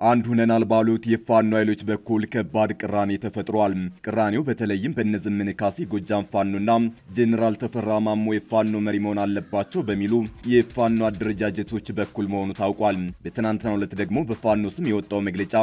አንድ ሆነናል ባሉት የፋኖ ኃይሎች በኩል ከባድ ቅራኔ ተፈጥሯል። ቅራኔው በተለይም በነዘመነ ካሴ ጎጃም ፋኖና ጄኔራል ተፈራ ማሞ የፋኖ መሪ መሆን አለባቸው በሚሉ የፋኖ አደረጃጀቶች በኩል መሆኑ ታውቋል። በትናንትናው ዕለት ደግሞ በፋኖ ስም የወጣው መግለጫ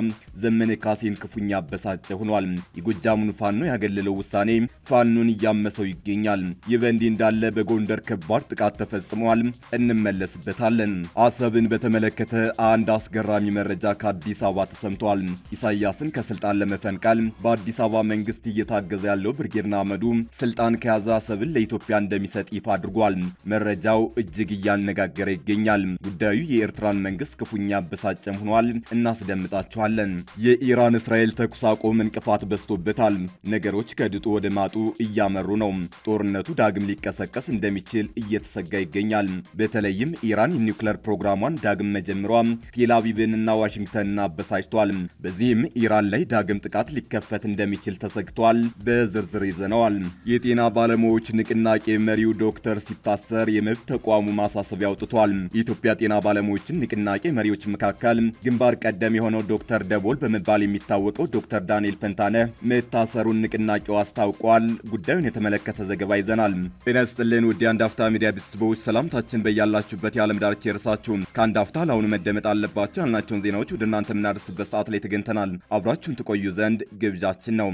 ዘመነ ካሴን ክፉኛ አበሳጨ ሆኗል። የጎጃሙን ፋኖ ያገለለው ውሳኔ ፋኖን እያመሰው ይገኛል። ይህ በእንዲህ እንዳለ በጎንደር ከባድ ጥቃት ተፈጽሟል። እንመለስበታለን። አሰብን በተመለከተ አንድ አስገራሚ መረጃ አዲስ አበባ ተሰምቷል። ኢሳያስን ከስልጣን ለመፈንቀል በአዲስ አበባ መንግስት እየታገዘ ያለው ብርጌድ ንሓመዱ ስልጣን ከያዘ አሰብን ለኢትዮጵያ እንደሚሰጥ ይፋ አድርጓል። መረጃው እጅግ እያነጋገረ ይገኛል። ጉዳዩ የኤርትራን መንግስት ክፉኛ አበሳጨም ሆኗል። እናስደምጣችኋለን። የኢራን እስራኤል ተኩስ አቁም እንቅፋት በዝቶበታል። ነገሮች ከድጡ ወደ ማጡ እያመሩ ነው። ጦርነቱ ዳግም ሊቀሰቀስ እንደሚችል እየተሰጋ ይገኛል። በተለይም ኢራን የኒውክሌር ፕሮግራሟን ዳግም መጀመሯ ቴል አቪቭንና ዋሽንግተን አበሳጭቷል። በዚህም ኢራን ላይ ዳግም ጥቃት ሊከፈት እንደሚችል ተሰግቷል። በዝርዝር ይዘነዋል። የጤና ባለሙያዎች ንቅናቄ መሪው ዶክተር ሲታሰር የመብት ተቋሙ ማሳሰቢያ አውጥቷል። የኢትዮጵያ ጤና ባለሙያዎችን ንቅናቄ መሪዎች መካከል ግንባር ቀደም የሆነው ዶክተር ደቦል በመባል የሚታወቀው ዶክተር ዳንኤል ፈንታነህ መታሰሩን ንቅናቄው አስታውቋል። ጉዳዩን የተመለከተ ዘገባ ይዘናል። ጤና ይስጥልን ውድ የአንድ አፍታ ሚዲያ ቤተሰቦች፣ ሰላምታችን በያላችሁበት የዓለም ዳርቻ ይድረሳችሁ። ከአንድ አፍታ ለአሁኑ መደመጥ አለባቸው ያልናቸውን ዜናዎች ወደ እናንተ የምናደርስበት ሰዓት ላይ ተገኝተናል። አብራችሁን ትቆዩ ዘንድ ግብዣችን ነው።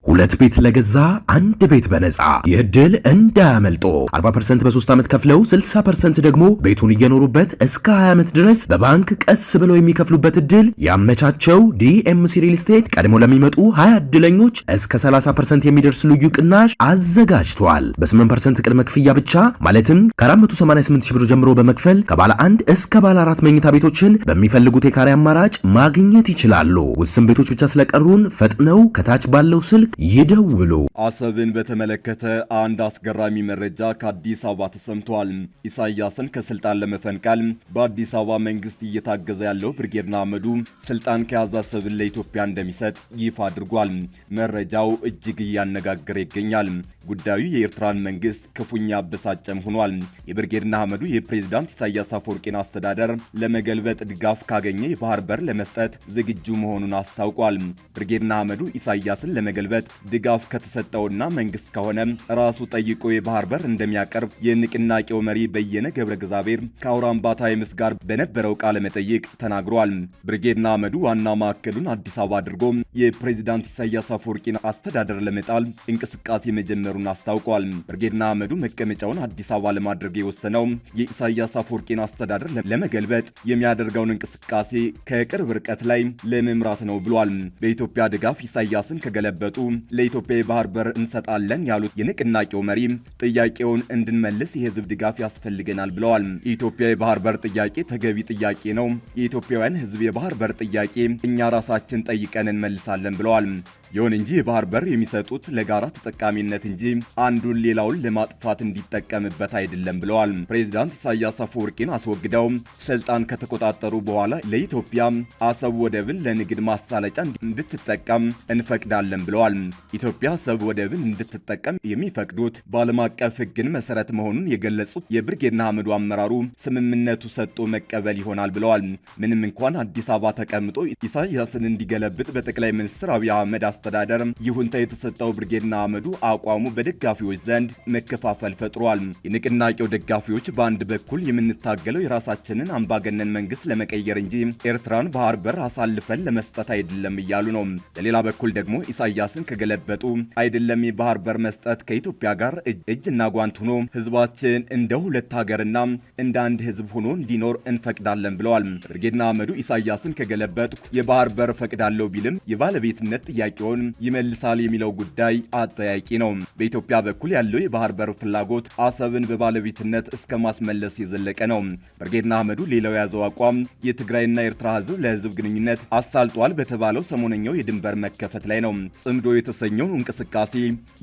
ሁለት ቤት ለገዛ አንድ ቤት በነፃ ይህ ዕድል እንዳያመልጦ 40% በ3 ዓመት ከፍለው 60% ደግሞ ቤቱን እየኖሩበት እስከ 20 ዓመት ድረስ በባንክ ቀስ ብለው የሚከፍሉበት ዕድል ያመቻቸው ዲኤምሲ ሪል ስቴት ቀድሞ ለሚመጡ 20 ዕድለኞች እስከ 30% የሚደርስ ልዩ ቅናሽ አዘጋጅቷል። በ8% ቅድመ ክፍያ ብቻ ማለትም ከ488 ሺህ ብር ጀምሮ በመክፈል ከባለ 1 እስከ ባለ 4 መኝታ ቤቶችን በሚፈልጉት የካሬ አማራጭ ማግኘት ይችላሉ። ውስን ቤቶች ብቻ ስለቀሩን ፈጥነው ከታች ባለው ስልክ ይደውሉ። አሰብን በተመለከተ አንድ አስገራሚ መረጃ ከአዲስ አበባ ተሰምቷል። ኢሳያስን ከስልጣን ለመፈንቀል በአዲስ አበባ መንግስት እየታገዘ ያለው ብርጌድ ንሓመዱ ስልጣን ከያዘ አሰብን ለኢትዮጵያ እንደሚሰጥ ይፋ አድርጓል። መረጃው እጅግ እያነጋገረ ይገኛል። ጉዳዩ የኤርትራን መንግስት ክፉኛ አበሳጨም ሆኗል። የብርጌድ ንሓመዱ የፕሬዝዳንት ኢሳያስ አፈወርቂን አስተዳደር ለመገልበጥ ድጋፍ ካገኘ የባህር በር ለመስጠት ዝግጁ መሆኑን አስታውቋል። ብርጌድ ንሓመዱ ኢሳያስን ለመገልበጥ ድጋፍ ከተሰጠውና መንግስት ከሆነ ራሱ ጠይቆ የባህር በር እንደሚያቀርብ የንቅናቄው መሪ በየነ ገብረ እግዚአብሔር ከአውራምባ ታይምስ ጋር በነበረው ቃለ መጠይቅ ተናግሯል። ብርጌድ ንሓመዱ ዋና ማዕከሉን አዲስ አበባ አድርጎ የፕሬዝዳንት ኢሳያስ አፈወርቂን አስተዳደር ለመጣል እንቅስቃሴ መጀመሩን አስታውቋል። ብርጌድ ንሓመዱ መቀመጫውን አዲስ አበባ ለማድረግ የወሰነው የኢሳያስ አፈወርቂን አስተዳደር ለመገልበጥ የሚያደርገውን እንቅስቃሴ ከቅርብ ርቀት ላይ ለመምራት ነው ብሏል። በኢትዮጵያ ድጋፍ ኢሳያስን ከገለበጡ ለኢትዮጵያ የባህር በር እንሰጣለን ያሉት የንቅናቄው መሪ ጥያቄውን እንድንመልስ የህዝብ ድጋፍ ያስፈልገናል ብለዋል። የኢትዮጵያ የባህር በር ጥያቄ ተገቢ ጥያቄ ነው። የኢትዮጵያውያን ህዝብ የባህር በር ጥያቄ እኛ ራሳችን ጠይቀን እንመልሳለን ብለዋል። ይሁን እንጂ የባህር በር የሚሰጡት ለጋራ ተጠቃሚነት እንጂ አንዱን ሌላውን ለማጥፋት እንዲጠቀምበት አይደለም ብለዋል። ፕሬዝዳንት ኢሳያስ አፈወርቂን አስወግደው ስልጣን ከተቆጣጠሩ በኋላ ለኢትዮጵያ አሰብ ወደብን ለንግድ ማሳለጫ እንድትጠቀም እንፈቅዳለን ብለዋል። ኢትዮጵያ አሰብ ወደብን እንድትጠቀም የሚፈቅዱት በዓለም አቀፍ ህግን መሰረት መሆኑን የገለጹት የብርጌድ ንሓመዱ አመራሩ ስምምነቱ ሰጥቶ መቀበል ይሆናል ብለዋል። ምንም እንኳን አዲስ አበባ ተቀምጦ ኢሳያስን እንዲገለብጥ በጠቅላይ ሚኒስትር አብይ አህመድ አስተዳደር ይሁንታ የተሰጠው ብርጌድ ንሓመዱ አቋሙ በደጋፊዎች ዘንድ መከፋፈል ፈጥሯል። የንቅናቄው ደጋፊዎች በአንድ በኩል የምንታገለው የራሳችንን አምባገነን መንግስት ለመቀየር እንጂ ኤርትራን ባህር በር አሳልፈን ለመስጠት አይደለም እያሉ ነው። በሌላ በኩል ደግሞ ኢሳያስን ከገለበጡ አይደለም የባህር በር መስጠት ከኢትዮጵያ ጋር እጅና ጓንት ሆኖ ህዝባችን እንደ ሁለት ሀገርና እንደ አንድ ህዝብ ሆኖ እንዲኖር እንፈቅዳለን ብለዋል። ብርጌድ ንሓመዱ ኢሳያስን ከገለበጡ የባህር በር ፈቅዳለው ቢልም የባለቤትነት ጥያቄውን ይመልሳል የሚለው ጉዳይ አጠያቂ ነው። በኢትዮጵያ በኩል ያለው የባህር በር ፍላጎት አሰብን በባለቤትነት እስከ ማስመለስ የዘለቀ ነው። ብርጌድ ንሓመዱ ሌላው የያዘው አቋም የትግራይና ኤርትራ ህዝብ ለህዝብ ግንኙነት አሳልጧል በተባለው ሰሞነኛው የድንበር መከፈት ላይ ነው። ጽምዶ የተሰኘው እንቅስቃሴ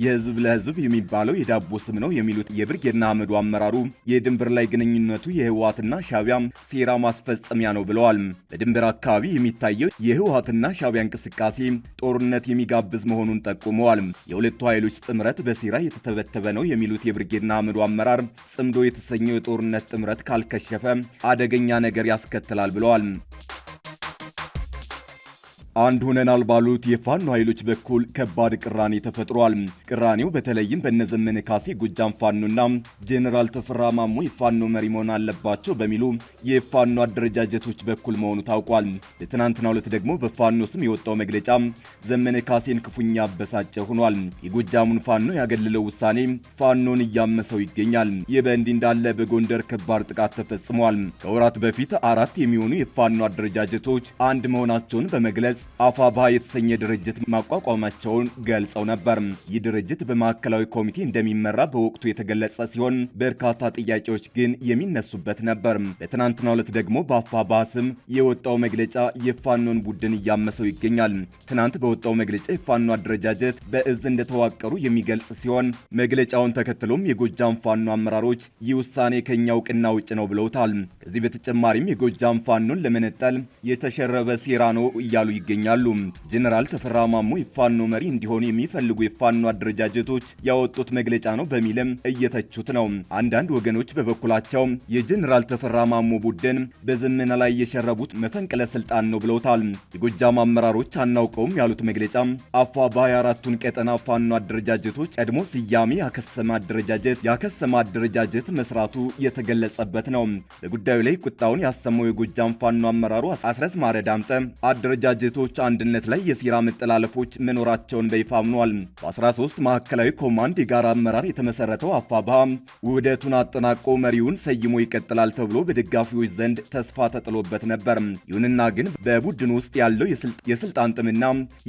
የህዝብ ለህዝብ የሚባለው የዳቦ ስም ነው የሚሉት የብርጌድ ንሓመዱ አመራሩ የድንበር ላይ ግንኙነቱ የህወሓትና ሻዕቢያ ሴራ ማስፈጸሚያ ነው ብለዋል። በድንበር አካባቢ የሚታየው የህወሓትና ሻዕቢያ እንቅስቃሴ ጦርነት የሚጋብዝ መሆኑን ጠቁመዋል። የሁለቱ ኃይሎች ጥምረት በሴራ የተተበተበ ነው የሚሉት የብርጌድ ንሓመዱ አመራር ጽምዶ የተሰኘው የጦርነት ጥምረት ካልከሸፈ አደገኛ ነገር ያስከትላል ብለዋል። አንድ ሆነናል ባሉት የፋኖ ኃይሎች በኩል ከባድ ቅራኔ ተፈጥሯል። ቅራኔው በተለይም በነዘመነ ካሴ ጎጃም ፋኖና ጄኔራል ተፈራ ማሞ የፋኖ መሪ መሆን አለባቸው በሚሉ የፋኖ አደረጃጀቶች በኩል መሆኑ ታውቋል። በትናንትናው ዕለት ደግሞ በፋኖ ስም የወጣው መግለጫ ዘመነ ካሴን ክፉኛ አበሳጨ ሆኗል። የጎጃሙን ፋኖ ያገለለው ውሳኔ ፋኖን እያመሰው ይገኛል። ይህ በእንዲህ እንዳለ በጎንደር ከባድ ጥቃት ተፈጽሟል። ከወራት በፊት 4 የሚሆኑ የፋኖ አደረጃጀቶች አንድ መሆናቸውን በመግለጽ አፋብኃ የተሰኘ ድርጅት ማቋቋማቸውን ገልጸው ነበር። ይህ ድርጅት በማዕከላዊ ኮሚቴ እንደሚመራ በወቅቱ የተገለጸ ሲሆን በርካታ ጥያቄዎች ግን የሚነሱበት ነበር። በትናንትናው ዕለት ደግሞ በአፋብኃ ስም የወጣው መግለጫ የፋኖን ቡድን እያመሰው ይገኛል። ትናንት በወጣው መግለጫ የፋኖ አደረጃጀት በእዝ እንደተዋቀሩ የሚገልጽ ሲሆን መግለጫውን ተከትሎም የጎጃም ፋኖ አመራሮች ይህ ውሳኔ ከኛ እውቅና ውጭ ነው ብለውታል። ከዚህ በተጨማሪም የጎጃም ፋኖን ለመነጠል የተሸረበ ሴራ ነው እያሉ ይገኛሉ። ጄኔራል ተፈራ ማሞ የፋኖ መሪ እንዲሆኑ የሚፈልጉ የፋኖ አደረጃጀቶች ያወጡት መግለጫ ነው በሚልም እየተቹት ነው። አንዳንድ ወገኖች በበኩላቸው የጄኔራል ተፈራ ማሞ ቡድን በዘመነ ላይ የሸረቡት መፈንቅለ ስልጣን ነው ብለውታል። የጎጃም አመራሮች አናውቀውም ያሉት መግለጫ አፋብኃ የአራቱን ቀጠና ፋኖ አደረጃጀቶች ቀድሞ ስያሜ ያከሰመ አደረጃጀት መስራቱ የተገለጸበት ነው። በጉዳዩ ላይ ቁጣውን ያሰማው የጎጃም ፋኖ አመራሩ አስረስ ማረ ዳምጠ አደረጃጀቶች አንድነት ላይ የሴራ መጠላለፎች መኖራቸውን በይፋ አምኗል። በ13 ማዕከላዊ ኮማንድ የጋራ አመራር የተመሰረተው አፋብኃ ውህደቱን አጠናቆ መሪውን ሰይሞ ይቀጥላል ተብሎ በደጋፊዎች ዘንድ ተስፋ ተጥሎበት ነበር። ይሁንና ግን በቡድን ውስጥ ያለው የስልጣን ጥምና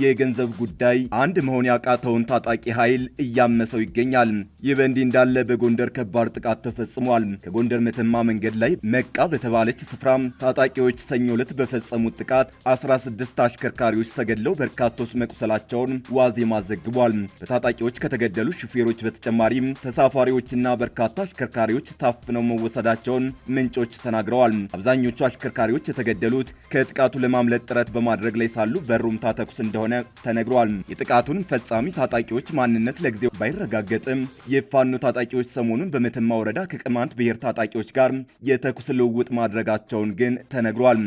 የገንዘብ ጉዳይ አንድ መሆን ያቃተውን ታጣቂ ኃይል እያመሰው ይገኛል። ይህ በእንዲህ እንዳለ በጎንደር ከባድ ጥቃት ተፈጽሟል። ከጎንደር መተማ መንገድ ላይ መቃ በተባለች ስፍራ ታጣቂዎች ሰኞ ዕለት በፈጸሙት ጥቃት 16 አሽከርካሪዎች ተገድለው በርካቶች መቁሰላቸውን ዋዜማ ዘግቧል። በታጣቂዎች ከተገደሉ ሹፌሮች በተጨማሪም ተሳፋሪዎችና በርካታ አሽከርካሪዎች ታፍነው መወሰዳቸውን ምንጮች ተናግረዋል። አብዛኞቹ አሽከርካሪዎች የተገደሉት ከጥቃቱ ለማምለጥ ጥረት በማድረግ ላይ ሳሉ በሩምታ ተኩስ እንደሆነ ተነግሯል። የጥቃቱን ፈጻሚ ታጣቂዎች ማንነት ለጊዜው ባይረጋገጥም የፋኖ ታጣቂዎች ሰሞኑን በመተማ ወረዳ ከቅማንት ብሔር ታጣቂዎች ጋር የተኩስ ልውውጥ ማድረጋቸውን ግን ተነግሯል።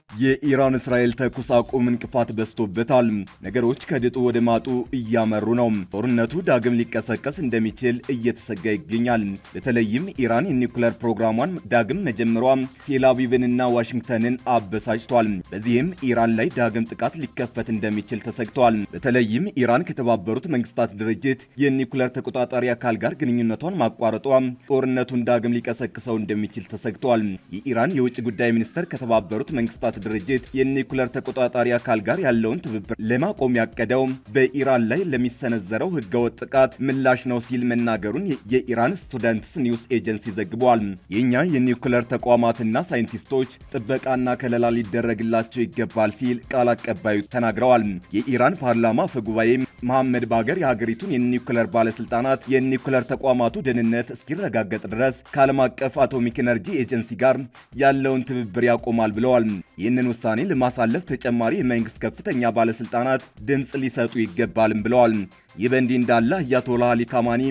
የኢራን እስራኤል ተኩስ አቁም እንቅፋት በዝቶበታል። ነገሮች ከድጡ ወደ ማጡ እያመሩ ነው። ጦርነቱ ዳግም ሊቀሰቀስ እንደሚችል እየተሰጋ ይገኛል። በተለይም ኢራን የኒውክሌር ፕሮግራሟን ዳግም መጀመሯ ቴል አቪቭንና ዋሽንግተንን አበሳጭቷል። በዚህም ኢራን ላይ ዳግም ጥቃት ሊከፈት እንደሚችል ተሰግቷል። በተለይም ኢራን ከተባበሩት መንግስታት ድርጅት የኒውክሌር ተቆጣጣሪ አካል ጋር ግንኙነቷን ማቋረጧ ጦርነቱን ዳግም ሊቀሰቅሰው እንደሚችል ተሰግቷል። የኢራን የውጭ ጉዳይ ሚኒስተር ከተባበሩት መንግስታት ድርጅት የኒውክሌር ተቆጣጣሪ አካል ጋር ያለውን ትብብር ለማቆም ያቀደው በኢራን ላይ ለሚሰነዘረው ህገወጥ ጥቃት ምላሽ ነው ሲል መናገሩን የኢራን ስቱደንትስ ኒውስ ኤጀንሲ ዘግቧል። የኛ የኒውክሌር ተቋማትና ሳይንቲስቶች ጥበቃና ከለላ ሊደረግላቸው ይገባል ሲል ቃል አቀባዩ ተናግረዋል። የኢራን ፓርላማ አፈ ጉባኤ መሐመድ ባገር የሀገሪቱን የኒውክሌር ባለስልጣናት የኒውክሌር ተቋማቱ ደህንነት እስኪረጋገጥ ድረስ ከዓለም አቀፍ አቶሚክ ኤነርጂ ኤጀንሲ ጋር ያለውን ትብብር ያቆማል ብለዋል። ይህንን ውሳኔ ለማሳለፍ ተጨማሪ የመንግስት ከፍተኛ ባለስልጣናት ድምጽ ሊሰጡ ይገባልም ብለዋል። ይህ በእንዲህ እንዳለ አያቶላህ አሊ ካማኒ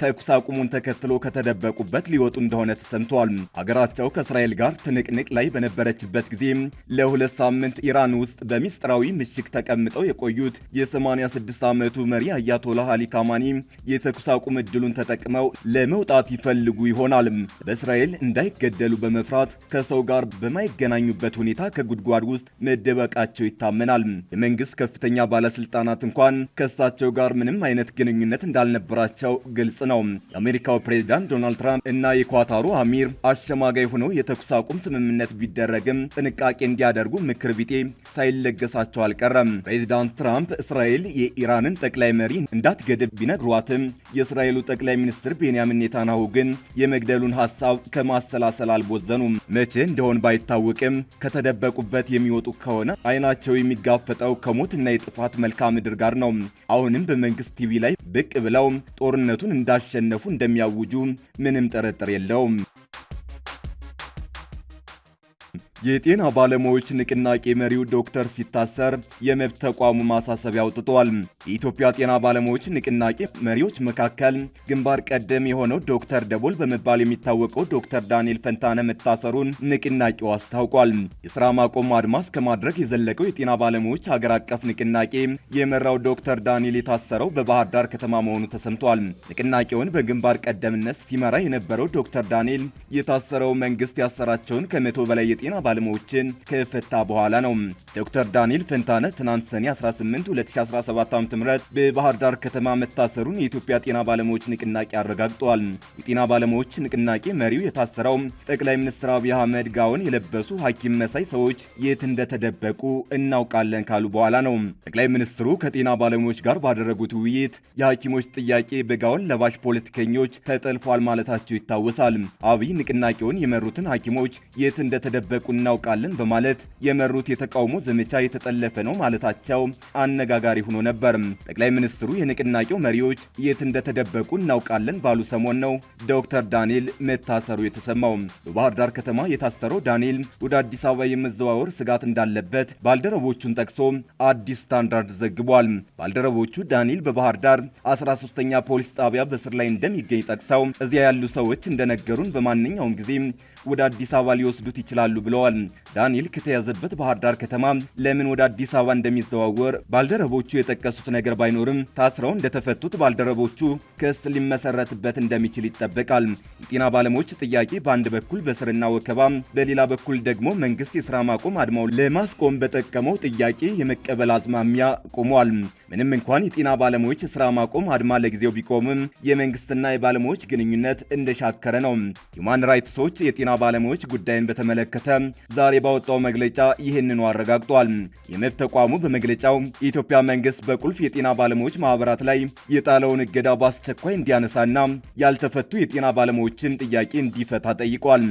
ተኩስ አቁሙን ተከትሎ ከተደበቁበት ሊወጡ እንደሆነ ተሰምቷል። አገራቸው ከእስራኤል ጋር ትንቅንቅ ላይ በነበረችበት ጊዜ ለ2 ሳምንት ኢራን ውስጥ በሚስጥራዊ ምሽግ ተቀምጠው የቆዩት የ86 ዓመቱ መሪ አያቶላህ አሊ ካማኒ የተኩስ አቁም እድሉን ተጠቅመው ለመውጣት ይፈልጉ ይሆናል። በእስራኤል እንዳይገደሉ በመፍራት ከሰው ጋር በማይገናኙበት ሁኔታ ከጉድጓድ ውስጥ መደበቃቸው ይታመናል። የመንግስት ከፍተኛ ባለስልጣናት እንኳን ከእሳቸው ጋር ምንም አይነት ግንኙነት እንዳልነበራቸው ግልጽ ነው። የአሜሪካው ፕሬዝዳንት ዶናልድ ትራምፕ እና የኳታሩ አሚር አሸማጋይ ሆነው የተኩስ አቁም ስምምነት ቢደረግም ጥንቃቄ እንዲያደርጉ ምክር ቢጤ ሳይለገሳቸው አልቀረም። ፕሬዝዳንት ትራምፕ እስራኤል የኢራንን ጠቅላይ መሪ እንዳትገድብ ቢነግሯትም የእስራኤሉ ጠቅላይ ሚኒስትር ቤንያሚን ኔታንያሁ ግን የመግደሉን ሐሳብ ከማሰላሰል አልቦዘኑም። መቼ እንደሆን ባይታወቅም ከተደበቁበት የሚወጡ ከሆነ አይናቸው የሚጋፈጠው ከሞትና የጥፋት መልክዓ ምድር ጋር ነው። አሁንም በመንግስት ቲቪ ላይ ብቅ ብለው ጦርነቱን እንዳሸነፉ እንደሚያውጁ ምንም ጥርጥር የለውም። የጤና ባለሙያዎች ንቅናቄ መሪው ዶክተር ሲታሰር የመብት ተቋሙ ማሳሰቢያ አውጥቷል። የኢትዮጵያ ጤና ባለሙያዎች ንቅናቄ መሪዎች መካከል ግንባር ቀደም የሆነው ዶክተር ደቦል በመባል የሚታወቀው ዶክተር ዳንኤል ፈንታነ መታሰሩን ንቅናቄው አስታውቋል። የሥራ ማቆም አድማ እስከ ማድረግ የዘለቀው የጤና ባለሙያዎች ሀገር አቀፍ ንቅናቄ የመራው ዶክተር ዳንኤል የታሰረው በባህር ዳር ከተማ መሆኑ ተሰምቷል። ንቅናቄውን በግንባር ቀደምነት ሲመራ የነበረው ዶክተር ዳንኤል የታሰረው መንግስት ያሰራቸውን ከመቶ በላይ የጤና ባለሙያዎችን ከፈታ በኋላ ነው። ዶክተር ዳንኤል ፈንታነ ትናንት ሰኔ 18 2017 ዓ.ም በባህር ዳር ከተማ መታሰሩን የኢትዮጵያ ጤና ባለሙያዎች ንቅናቄ አረጋግጧል። የጤና ባለሙያዎች ንቅናቄ መሪው የታሰረው ጠቅላይ ሚኒስትር አብይ አህመድ ጋውን የለበሱ ሐኪም መሳይ ሰዎች የት እንደተደበቁ እናውቃለን ካሉ በኋላ ነው። ጠቅላይ ሚኒስትሩ ከጤና ባለሙያዎች ጋር ባደረጉት ውይይት የሐኪሞች ጥያቄ በጋውን ለባሽ ፖለቲከኞች ተጠልፏል ማለታቸው ይታወሳል። አብይ ንቅናቄውን የመሩትን ሐኪሞች የት እንደተደበቁ እናውቃለን በማለት የመሩት የተቃውሞ ዘመቻ የተጠለፈ ነው ማለታቸው አነጋጋሪ ሆኖ ነበር። ጠቅላይ ሚኒስትሩ የንቅናቄው መሪዎች የት እንደተደበቁ እናውቃለን ባሉ ሰሞን ነው ዶክተር ዳንኤል መታሰሩ የተሰማው። በባህር ዳር ከተማ የታሰረው ዳንኤል ወደ አዲስ አበባ የመዘዋወር ስጋት እንዳለበት ባልደረቦቹን ጠቅሶ አዲስ ስታንዳርድ ዘግቧል። ባልደረቦቹ ዳንኤል በባህር ዳር 13ኛ ፖሊስ ጣቢያ በስር ላይ እንደሚገኝ ጠቅሰው እዚያ ያሉ ሰዎች እንደነገሩን በማንኛውም ጊዜ ወደ አዲስ አበባ ሊወስዱት ይችላሉ ብለዋል። ዳንኤል ከተያዘበት ባህር ዳር ከተማ ለምን ወደ አዲስ አበባ እንደሚዘዋወር ባልደረቦቹ የጠቀሱት ነገር ባይኖርም ታስረው እንደተፈቱት ባልደረቦቹ ክስ ሊመሰረትበት እንደሚችል ይጠበቃል። የጤና ባለሙያዎች ጥያቄ በአንድ በኩል በስርና ወከባ፣ በሌላ በኩል ደግሞ መንግስት የስራ ማቆም አድማው ለማስቆም በጠቀመው ጥያቄ የመቀበል አዝማሚያ ቆሟል። ምንም እንኳን የጤና ባለሙያዎች የስራ ማቆም አድማ ለጊዜው ቢቆምም የመንግስትና የባለሙያዎች ግንኙነት እንደሻከረ ነው። ሁማን ራይትስ ዎች የጤና ባለሙያዎች ጉዳይን በተመለከተ ዛሬ ባወጣው መግለጫ ይህንኑ አረጋግጧል። የመብት ተቋሙ በመግለጫው የኢትዮጵያ መንግስት በቁልፍ የጤና ባለሙያዎች ማህበራት ላይ የጣለውን እገዳ በአስቸኳይ እንዲያነሳና ያልተፈቱ የጤና ባለሙያዎችን ጥያቄ እንዲፈታ ጠይቋል።